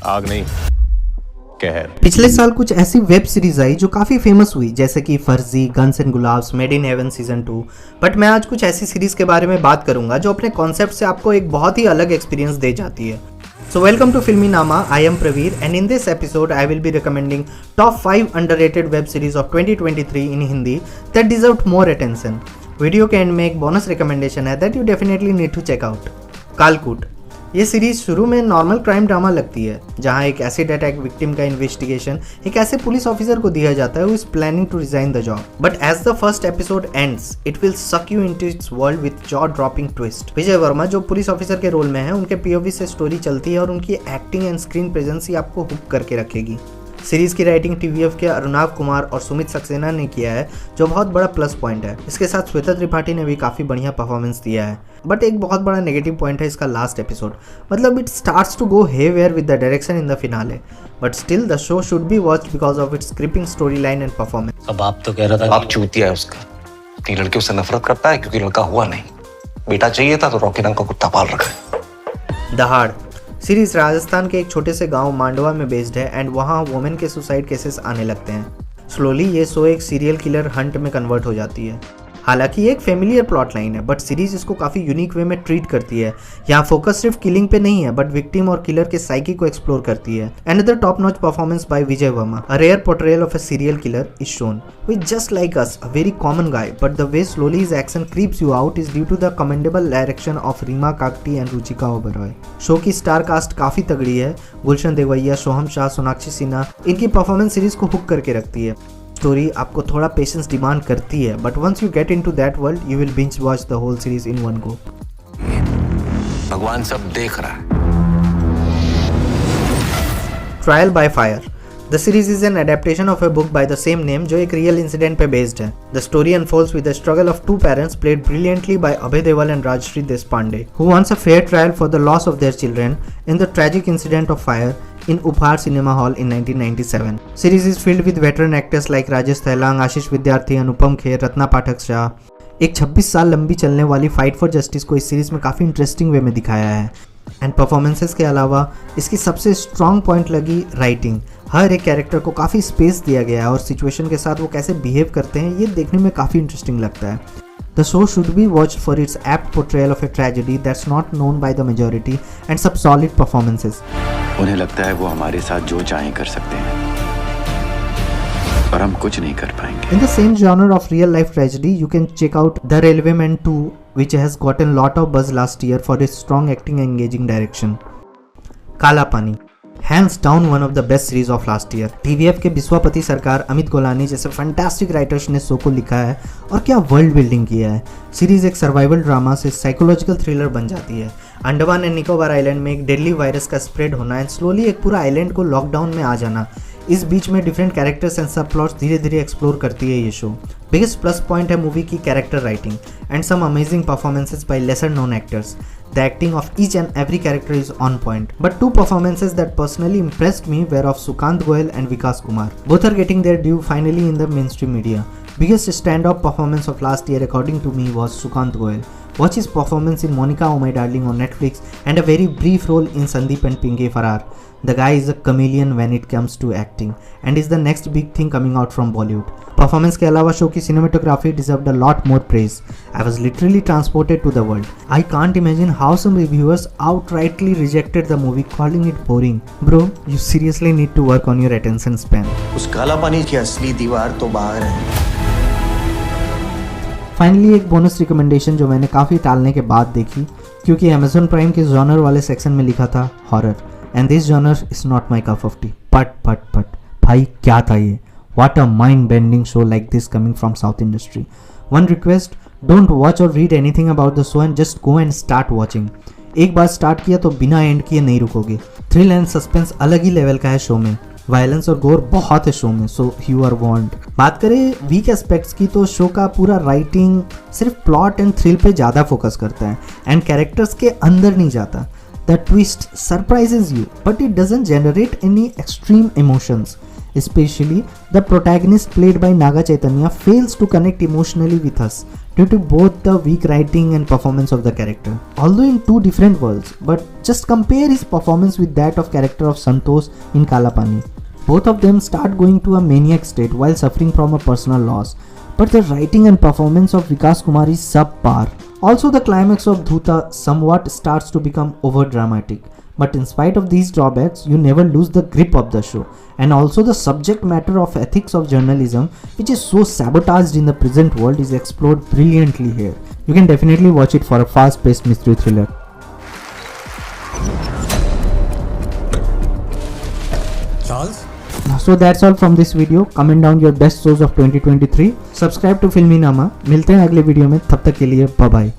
आग नहीं, कहर। पिछले साल कुछ ऐसी वेब सीरीज आई जो काफ़ी फेमस हुई, जैसे कि Farzi, guns and Gulaabs, made in heaven season 2। But मैं आज कुछ ऐसी सीरीज के बारे में बात करूंगा जो अपने कॉन्सेप्ट से आपको एक बहुत ही अलग एक्सपीरियंस दे जाती है। So welcome to Filmy Nama, I am Praveer and in this episode I will be recommending top 5 underrated web series of 2023 in Hindi that deserved more attention. Video के एंड में एक बोनस रिकमेंडेशन है that you definitely need to check out. कालकूट। ये series शुरू में normal crime drama लगती है, जहां एक एसिड अटैक विक्टिम का इन्वेस्टिगेशन एक ऐसे पुलिस ऑफिसर को दिया जाता है who is planning to resign the job. But as the first episode ends, it will suck you into its world with jaw-dropping twist. विजय वर्मा जो पुलिस ऑफिसर के role में है, उनके POV से स्टोरी चलती है और उनकी एक्टिंग एंड स्क्रीन प्रेजेंस ही आपको हुक करके रखेगी। सीरीज की राइटिंग TVF के अरुणाव कुमार और सुमित सक्सेना ने किया है, जो बहुत बड़ा प्लस पॉइंट है। इसके साथ श्वेता त्रिपाठी ने भी काफ़ी बढ़िया परफॉर्मेंस दिया है। बट एक बहुत बड़ा नेगेटिव पॉइंट है इसका लास्ट एपिसोड, मतलब it starts to go haywire with the direction in the finale. But still the show should be watched because of its gripping story line and performance. अब आप तो कह रहा था बाप चूतिया है उसका, अपनी लड़की उससे नफरत करता है क्योंकि लड़का हुआ नहीं। बेटा चाहिए था तो रॉकी रंग का कुत्ता पाल रखा है। दहाड़ सीरीज राजस्थान के एक छोटे से गांव मांडवा में बेस्ड है एंड वहां वुमेन के सुसाइड केसेस आने लगते हैं। स्लोली ये शो एक सीरियल किलर हंट में कन्वर्ट हो जाती है। हालांकि ये एक फेमिलियर प्लॉट लाइन है, बट सीरीज इसको काफ़ी यूनिक वे में ट्रीट करती है। यहाँ फोकस सिर्फ किलिंग पे नहीं है, बट विक्टिम और किलर के साइकी को एक्सप्लोर करती है। Another top notch performance by Vijay Varma, a rare portrayal of a serial killer is shown with just like us, a very common guy, but the way slowly his action creeps you out is due to the commendable direction of Reema Kagti and Ruchika Oberoi. Show की star cast काफ़ी तगड़ी है। गुलशन देवैया, सोहम शाह, सोनाक्षी सिन्हा, इनकी performance series को hook करके रखती है। Story आपको थोड़ा पेशेंस डिमांड करती है, but once you get into that world you will binge watch the whole series in one go. भगवान सब देख रहा है। Trial by fire. The series is an adaptation of a book by the same name, जो एक real incident पे based है। The story unfolds with the struggle of two parents played brilliantly by Abhay Deol and Rajshri Deshpande, who wants a fair trial for the loss of their children in the tragic incident of fire in Uphaar Cinema Hall in 1997. Series is filled with veteran actors like Rajesh Thailang, Ashish Vidyarthi, Anupam Kher, Ratna Pathak Shah। एक 26 साल लंबी चलने वाली fight for justice को इस series में काफ़ी interesting way में दिखाया है। एंड परफॉर्मेंसेस के अलावा इसकी सबसे स्ट्रॉन्ग पॉइंट लगी राइटिंग। हर एक कैरेक्टर को काफ़ी स्पेस दिया गया है और सिचुएशन के साथ वो कैसे बिहेव करते हैं ये देखने में काफ़ी इंटरेस्टिंग लगता है। The show should be watched for its apt portrayal of a tragedy that's not known by the majority and some solid performances. उन्हें लगता है वो हमारे साथ जो चाहें कर सकते हैं, पर हम कुछ नहीं कर पाएंगे। In the same genre of real life tragedy, you can check out The Railway Man 2, which has gotten lot of buzz last year for its strong acting and engaging direction. काला पानी, hands down one of the best series of last year. TVF के विश्वापति सरकार, Amit Golani जैसे fantastic writers ने show को लिखा है और क्या वर्ल्ड बिल्डिंग किया है। सीरीज एक सर्वाइवल ड्रामा से साइकोलॉजिकल थ्रिलर बन जाती है। अंडमान एंड निकोबार आइलैंड में एक डेडली वायरस का स्प्रेड होना एंड स्लोली एक पूरा आइलैंड को लॉकडाउन में आ जाना, इस बीच में different characters and subplots धीरे धीरे एक्सप्लोर करती है ये शो। बिगेस्ट प्लस पॉइंट है मूवी की character writing and some amazing performances by lesser known actors. The acting of each and every character is on point. But two performances that personally impressed me were of Sukant Goyal and Vikas Kumar. Both are getting their due finally in the mainstream media. Biggest standout performance of last year according to me was Sukant Goyal. Watch his performance in Monica Oh My Darling on Netflix and a very brief role in Sandeep and Pinky Farrar. The guy is a chameleon when it comes to acting and is the next big thing coming out from Bollywood. Performance के अलावा show की cinematography deserved a lot more praise. I was literally transported to the world. I can't imagine how some reviewers outrightly rejected the movie calling it boring. Bro, you seriously need to work on your attention span. उस काला पानी की असली दीवार तो बाहर है। Finally एक bonus recommendation जो मैंने काफ़ी टालने के बाद देखी, क्योंकि अमेजॉन प्राइम के जॉनर वाले सेक्शन में लिखा था horror, and this genre is not my cup of T. But भाई क्या था ये? What a mind-bending show like this coming from South industry. One request, don't watch or read anything about the show and just go and start watching. एक बार start किया तो बिना and किए नहीं रुकोगे। थ्रिल एंड सस्पेंस अलग ही level का है show में। वायलेंस और गोर बहुत है शो में, सो यू आर वार्न्ड। बात करें वीक एस्पेक्ट्स की तो शो का पूरा राइटिंग सिर्फ प्लॉट एंड थ्रिल पे ज़्यादा फोकस करता है एंड कैरेक्टर्स के अंदर नहीं जाता। The twist surprises you but it doesn't generate any extreme emotions. Especially, the protagonist played by Naga Chaitanya fails to connect emotionally with us due to both the weak writing and performance of the character. Although in two different worlds, but just compare his performance with that of character of Santosh in Kala Pani. Both of them start going to a maniac state while suffering from a personal loss, but the writing and performance of Vikas Kumar is subpar. Also, the climax of Dhuta somewhat starts to become over dramatic. But in spite of these drawbacks, you never lose the grip of the show. And also the subject matter of ethics of journalism, which is so sabotaged in the present world, is explored brilliantly here. You can definitely watch it for a fast-paced mystery thriller. Charles? So that's all from this video. Comment down your best shows of 2023. Subscribe to Filminama. मिलते हैं अगले video में, तब तक के लिए bye bye.